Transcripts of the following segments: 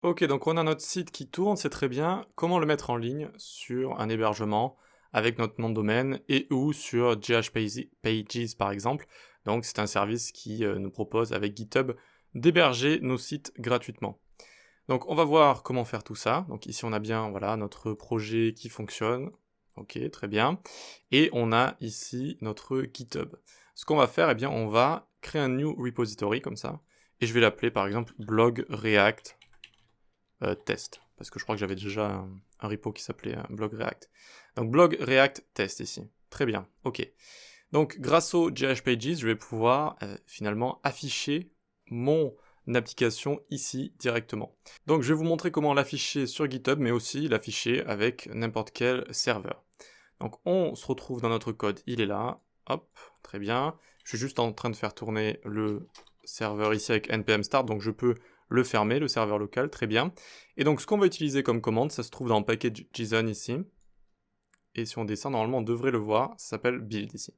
Ok, donc on a notre site qui tourne, c'est très bien. Comment le mettre en ligne sur un hébergement avec notre nom de domaine et ou sur GHPages par exemple. Donc c'est un service qui nous propose avec GitHub d'héberger nos sites gratuitement. Donc on va voir comment faire tout ça. Donc ici on a bien voilà, notre projet qui fonctionne. Ok, très bien. Et on a ici notre GitHub. Ce qu'on va faire, eh bien, on va créer un new repository comme ça. Et je vais l'appeler par exemple blog React test, parce que je crois que j'avais déjà un repo qui s'appelait blog React. Donc blog React test ici. Très bien, ok. Donc grâce au GHPages, je vais pouvoir finalement afficher mon application ici directement. Donc je vais vous montrer comment l'afficher sur GitHub, mais aussi l'afficher avec n'importe quel serveur. Donc on se retrouve dans notre code, il est là, hop, très bien. Je suis juste en train de faire tourner le serveur ici avec npm start, donc je peux le fermer, le serveur local, très bien. Et donc ce qu'on va utiliser comme commande, ça se trouve dans package.json ici. Et si on descend, normalement on devrait le voir, ça s'appelle build ici.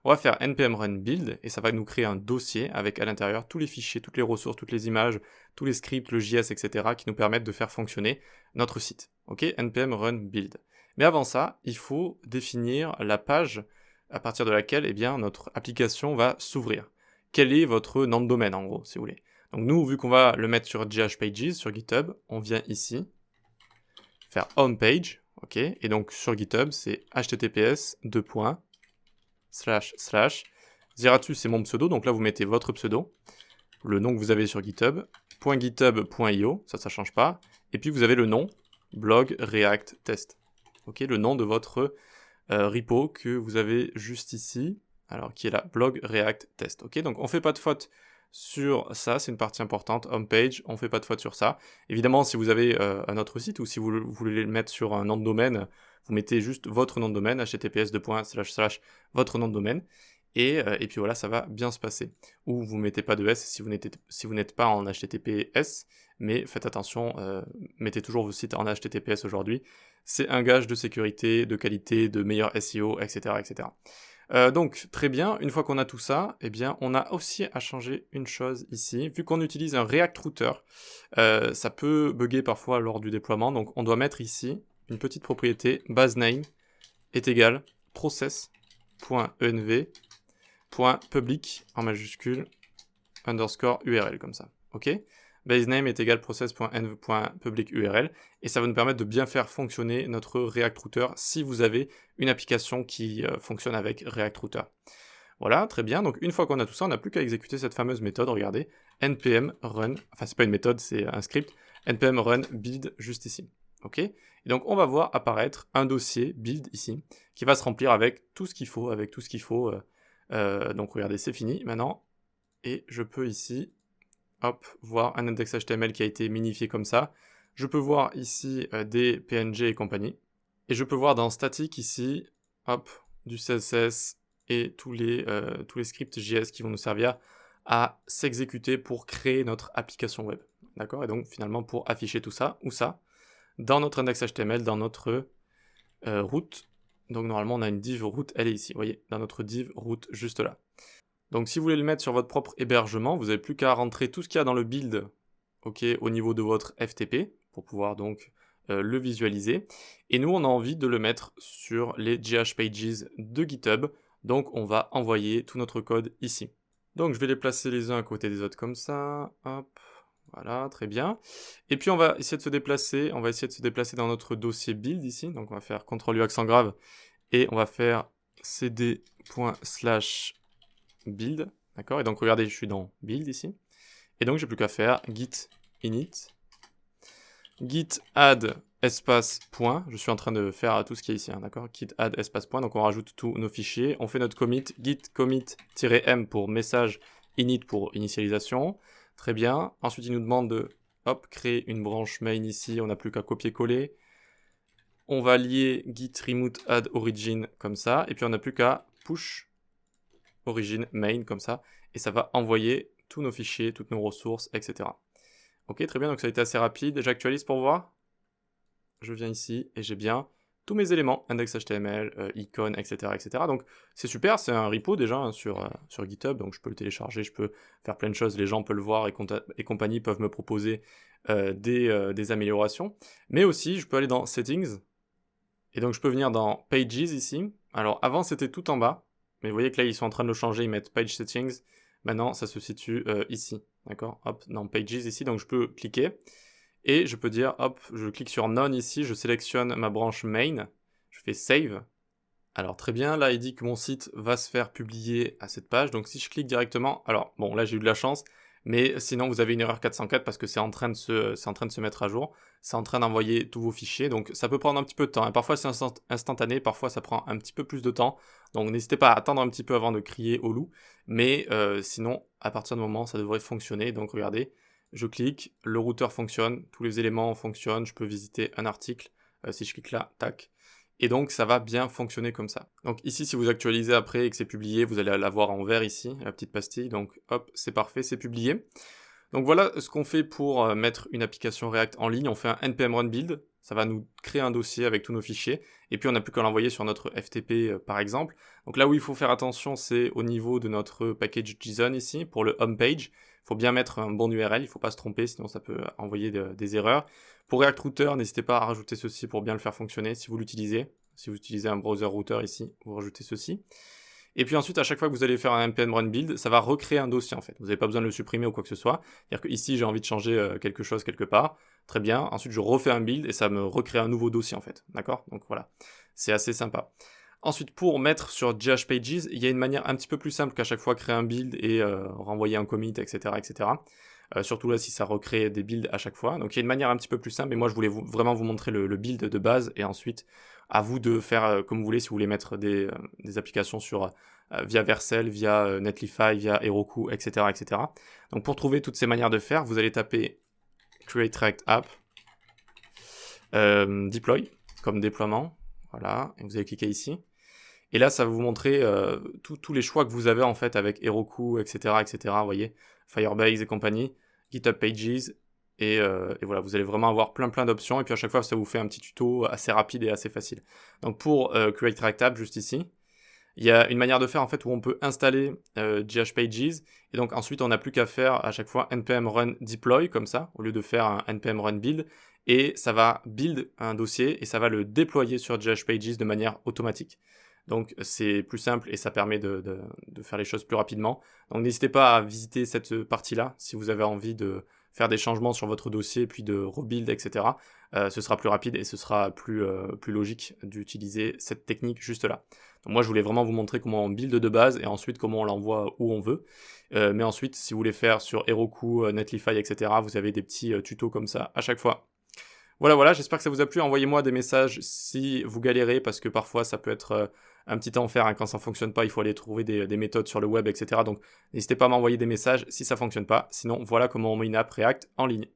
On va faire npm run build, et ça va nous créer un dossier avec à l'intérieur tous les fichiers, toutes les ressources, toutes les images, tous les scripts, le JS, etc. qui nous permettent de faire fonctionner notre site. Ok, npm run build. Mais avant ça, il faut définir la page à partir de laquelle eh bien, notre application va s'ouvrir. Quel est votre nom de domaine en gros, si vous voulez. Donc nous, vu qu'on va le mettre sur GHPages, sur GitHub, on vient ici, faire homepage, ok, et donc sur GitHub, c'est https Zeratus c'est mon pseudo, donc là vous mettez votre pseudo, le nom que vous avez sur GitHub, .github.io, ça change pas, et puis vous avez le nom, blog React test, ok, le nom de votre repo que vous avez juste ici, alors qui est là, blog React test, ok, donc on fait pas de faute sur ça, c'est une partie importante, homepage, on fait pas de faute sur ça. Évidemment, si vous avez un autre site ou si vous voulez le mettre sur un nom de domaine, vous mettez juste votre nom de domaine, https votre nom de domaine, et puis voilà, ça va bien se passer. Ou vous mettez pas de S si vous n'êtes pas en HTTPS, mais faites attention, mettez toujours vos sites en HTTPS aujourd'hui. C'est un gage de sécurité, de qualité, de meilleur SEO, etc. etc. Donc très bien, une fois qu'on a tout ça, eh bien on a aussi à changer une chose ici. Vu qu'on utilise un React Router, ça peut bugger parfois lors du déploiement, donc on doit mettre ici une petite propriété basename est égal process.env.public en majuscule underscore URL comme ça, ok? Basename est égal process.env.public URL et ça va nous permettre de bien faire fonctionner notre React Router si vous avez une application qui fonctionne avec React Router. Voilà, très bien. Donc une fois qu'on a tout ça, on n'a plus qu'à exécuter cette fameuse méthode, regardez, npm run, enfin c'est pas une méthode, c'est un script, npm run build juste ici. Ok? Et donc on va voir apparaître un dossier build ici, qui va se remplir avec tout ce qu'il faut, donc regardez, c'est fini maintenant. Et je peux ici, hop, voir un index HTML qui a été minifié comme ça. Je peux voir ici des PNG et compagnie. Et je peux voir dans static ici, hop, du CSS et tous les scripts JS qui vont nous servir à s'exécuter pour créer notre application web. D'accord? Et donc finalement pour afficher tout ça, ou ça, dans notre index HTML, dans notre route. Donc normalement on a une div route, elle est ici, vous voyez, dans notre div route juste là. Donc si vous voulez le mettre sur votre propre hébergement, vous n'avez plus qu'à rentrer tout ce qu'il y a dans le build, ok, au niveau de votre FTP, pour pouvoir donc le visualiser. Et nous, on a envie de le mettre sur les GHPages de GitHub, donc on va envoyer tout notre code ici. Donc je vais les placer les uns à côté des autres comme ça, hop, voilà, très bien. Et puis on va essayer de se déplacer, dans notre dossier build ici, donc on va faire CTRL U accent grave, et on va faire cd./build, d'accord? Et donc regardez, je suis dans build ici. Et donc j'ai plus qu'à faire git init, git add espace point, je suis en train de faire tout ce qui est ici, hein, d'accord? Git add espace point, donc on rajoute tous nos fichiers, on fait notre commit, git commit-m pour message, init pour initialisation, très bien. Ensuite il nous demande de, hop, créer une branche main ici, on n'a plus qu'à copier-coller. On va lier git remote add origin comme ça, et puis on n'a plus qu'à push origin main comme ça, et ça va envoyer tous nos fichiers, toutes nos ressources, etc. Ok, très bien, donc ça a été assez rapide. J'actualise pour voir. Je viens ici et j'ai bien tous mes éléments, index HTML, icônes, etc., etc. Donc c'est super, c'est un repo déjà hein, sur GitHub, donc je peux le télécharger, je peux faire plein de choses, les gens peuvent le voir et compagnie peuvent me proposer des améliorations. Mais aussi, je peux aller dans Settings, et donc je peux venir dans Pages ici. Alors avant, c'était tout en bas, mais vous voyez que là, ils sont en train de le changer, ils mettent Page Settings. Maintenant, ça se situe ici, d'accord? Hop, dans Pages ici, donc je peux cliquer, et je peux dire, hop, je clique sur None ici, je sélectionne ma branche Main, je fais Save. Alors très bien, là il dit que mon site va se faire publier à cette page, donc si je clique directement, alors bon là j'ai eu de la chance, mais sinon vous avez une erreur 404 parce que c'est en train de se mettre à jour, c'est en train d'envoyer tous vos fichiers, donc ça peut prendre un petit peu de temps, hein. Parfois c'est instantané, parfois ça prend un petit peu plus de temps, donc n'hésitez pas à attendre un petit peu avant de crier au loup, mais sinon à partir du moment ça devrait fonctionner, donc regardez, je clique, le routeur fonctionne, tous les éléments fonctionnent, je peux visiter un article, si je clique là, tac. Et donc ça va bien fonctionner comme ça. Donc ici, si vous actualisez après et que c'est publié, vous allez l'avoir en vert ici, la petite pastille. Donc hop, c'est parfait, c'est publié. Donc voilà ce qu'on fait pour mettre une application React en ligne. On fait un npm run build, ça va nous créer un dossier avec tous nos fichiers. Et puis on n'a plus qu'à l'envoyer sur notre FTP par exemple. Donc là où il faut faire attention, c'est au niveau de notre package JSON ici, pour le home page. Il faut bien mettre un bon URL, il ne faut pas se tromper, sinon ça peut envoyer des erreurs. Pour React Router, n'hésitez pas à rajouter ceci pour bien le faire fonctionner si vous l'utilisez. Si vous utilisez un browser router ici, vous rajoutez ceci. Et puis ensuite, à chaque fois que vous allez faire un npm run build, ça va recréer un dossier en fait. Vous n'avez pas besoin de le supprimer ou quoi que ce soit. C'est-à-dire que ici, j'ai envie de changer quelque chose quelque part. Très bien. Ensuite, je refais un build et ça me recrée un nouveau dossier en fait. D'accord? Donc voilà. C'est assez sympa. Ensuite, pour mettre sur GH Pages, il y a une manière un petit peu plus simple qu'à chaque fois créer un build et renvoyer un commit, etc. etc. Surtout là si ça recrée des builds à chaque fois. Donc il y a une manière un petit peu plus simple, mais moi je voulais vraiment vous montrer le build de base, et ensuite à vous de faire comme vous voulez si vous voulez mettre des applications sur via Vercel, via Netlify, via Heroku, etc., etc. Donc pour trouver toutes ces manières de faire, vous allez taper Create React App, Deploy, comme déploiement, voilà, et vous allez cliquer ici. Et là, ça va vous montrer tous les choix que vous avez en fait avec Heroku, etc., etc. Vous voyez, Firebase et compagnie, GitHub Pages, et voilà, vous allez vraiment avoir plein d'options. Et puis à chaque fois, ça vous fait un petit tuto assez rapide et assez facile. Donc pour Create React App, juste ici, il y a une manière de faire en fait où on peut installer GH Pages, et donc ensuite on n'a plus qu'à faire à chaque fois npm run deploy comme ça, au lieu de faire un npm run build, et ça va build un dossier et ça va le déployer sur GH Pages de manière automatique. Donc c'est plus simple et ça permet de faire les choses plus rapidement. Donc n'hésitez pas à visiter cette partie-là si vous avez envie de faire des changements sur votre dossier, puis de rebuild, etc. Ce sera plus rapide et ce sera plus logique d'utiliser cette technique juste là. Donc moi je voulais vraiment vous montrer comment on build de base et ensuite comment on l'envoie où on veut. Mais ensuite si vous voulez faire sur Heroku, Netlify, etc. vous avez des petits tutos comme ça à chaque fois. Voilà, j'espère que ça vous a plu. Envoyez-moi des messages si vous galérez, parce que parfois ça peut être un petit enfer, hein. Quand ça ne fonctionne pas, il faut aller trouver des méthodes sur le web, etc. Donc n'hésitez pas à m'envoyer des messages si ça ne fonctionne pas. Sinon, voilà comment on met une app React en ligne.